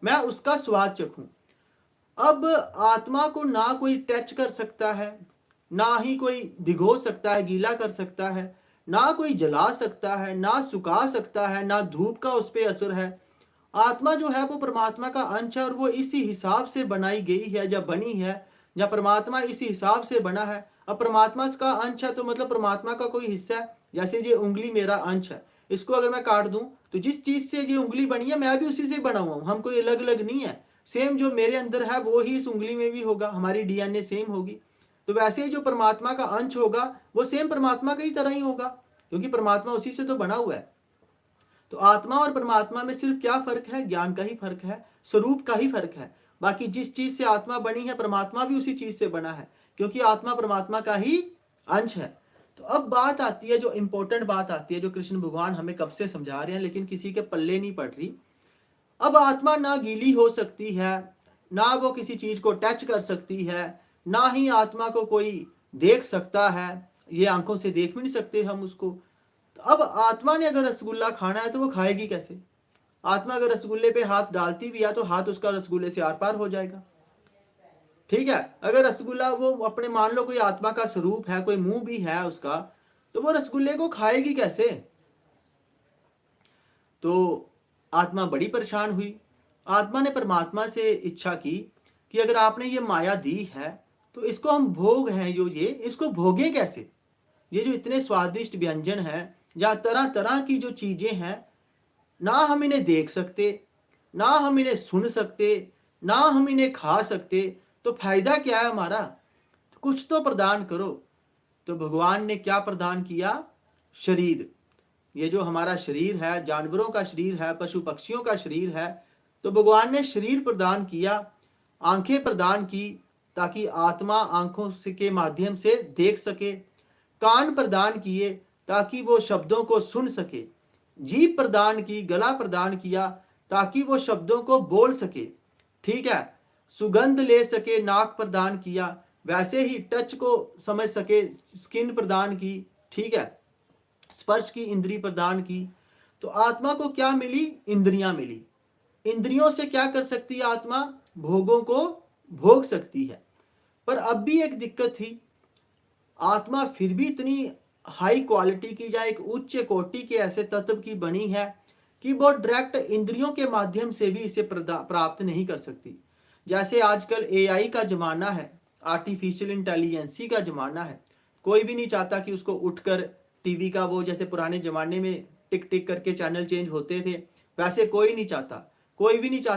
मैं उसका स्वाद चखूं। अब आत्मा को ना कोई टच कर सकता है, ना ही कोई भिगो सकता है, गीला कर सकता है, ना कोई जला सकता है, ना सुखा सकता है, ना धूप का उस पर असर है। आत्मा जो है वो परमात्मा का अंश है और वो इसी हिसाब से बनाई गई है या बनी है, या परमात्मा इसी हिसाब से बना है। अब परमात्मा का अंश है तो मतलब परमात्मा का कोई हिस्सा है। जैसे ये उंगली मेरा अंश है, इसको अगर मैं काट दूं तो जिस चीज से ये उंगली बनी है मैं भी उसी से बना हुआ हूं, हम कोई अलग अलग नहीं है। सेम जो मेरे अंदर है वो ही इस उंगली में भी होगा, हमारी डीएनए सेम होगी। तो वैसे ही जो परमात्मा का अंश होगा वो सेम परमात्मा का ही तरह ही होगा, क्योंकि परमात्मा उसी से तो बना हुआ है। तो आत्मा और परमात्मा में सिर्फ क्या फर्क है? ज्ञान का ही फर्क है, स्वरूप का ही फर्क है। बाकी जिस चीज से आत्मा बनी है परमात्मा भी उसी चीज से बना है, क्योंकि आत्मा परमात्मा का ही अंश है। तो अब बात आती है, जो इंपॉर्टेंट बात आती है, जो कृष्ण भगवान हमें कब से समझा रहे हैं लेकिन किसी के पल्ले नहीं पड़ रही। अब आत्मा ना गीली हो सकती है, ना वो किसी चीज को टच कर सकती है, ना ही आत्मा को कोई देख सकता है, ये आंखों से देख भी नहीं सकते हम उसको। तो अब आत्मा ने अगर रसगुल्ला खाना है तो वो खाएगी कैसे? आत्मा अगर रसगुल्ले पे हाथ डालती भी है तो हाथ उसका रसगुल्ले से आर पार हो जाएगा। ठीक है, अगर रसगुल्ला वो अपने, मान लो कोई आत्मा का स्वरूप है, कोई मुंह भी है उसका, तो वो रसगुल्ले को खाएगी कैसे? तो आत्मा बड़ी परेशान हुई। आत्मा ने परमात्मा से इच्छा की कि अगर आपने ये माया दी है तो इसको हम भोग हैं जो ये, इसको भोगे कैसे? ये जो इतने स्वादिष्ट व्यंजन हैं या तरह तरह की जो चीजें हैं, ना हम इन्हें देख सकते, ना हम इन्हें सुन सकते, ना हम इन्हें खा सकते, तो फायदा क्या है हमारा? तो कुछ तो प्रदान करो। तो भगवान ने क्या प्रदान किया? शरीर। ये जो हमारा शरीर है, जानवरों का शरीर है, पशु पक्षियों का शरीर है, तो भगवान ने शरीर प्रदान किया, आंखें प्रदान की ताकि आत्मा आंखों से के माध्यम से देख सके, कान प्रदान किए ताकि वो शब्दों को सुन सके, जीभ प्रदान की, गला प्रदान किया ताकि वो शब्दों को बोल सके। ठीक है, सुगंध ले सके, नाक प्रदान किया, वैसे ही टच को समझ सके, स्किन प्रदान की। ठीक है, स्पर्श की इंद्री प्रदान की। तो आत्मा को क्या मिली? इंद्रियां मिली। इंद्रियों से क्या कर सकती है आत्मा? भोगों को भोग सकती है। पर अब भी एक दिक्कत थी, आत्मा फिर भी इतनी हाई क्वालिटी की या एक उच्च कोटि के ऐसे तत्व की बनी है कि वो डायरेक्ट इंद्रियों के माध्यम से भी इसे प्राप्त नहीं कर सकती। जैसे आजकल एआई का जमाना है, आर्टिफिशियल इंटेलिजेंसी का जमाना है, कोई भी नहीं चाहता कि उसको उठकर टीवी का वो, जैसे पुराने जमाने में टिक टिक करके चैनल चेंज होते थे, वैसे कोई नहीं चाहता, कोई भी नहीं चाहता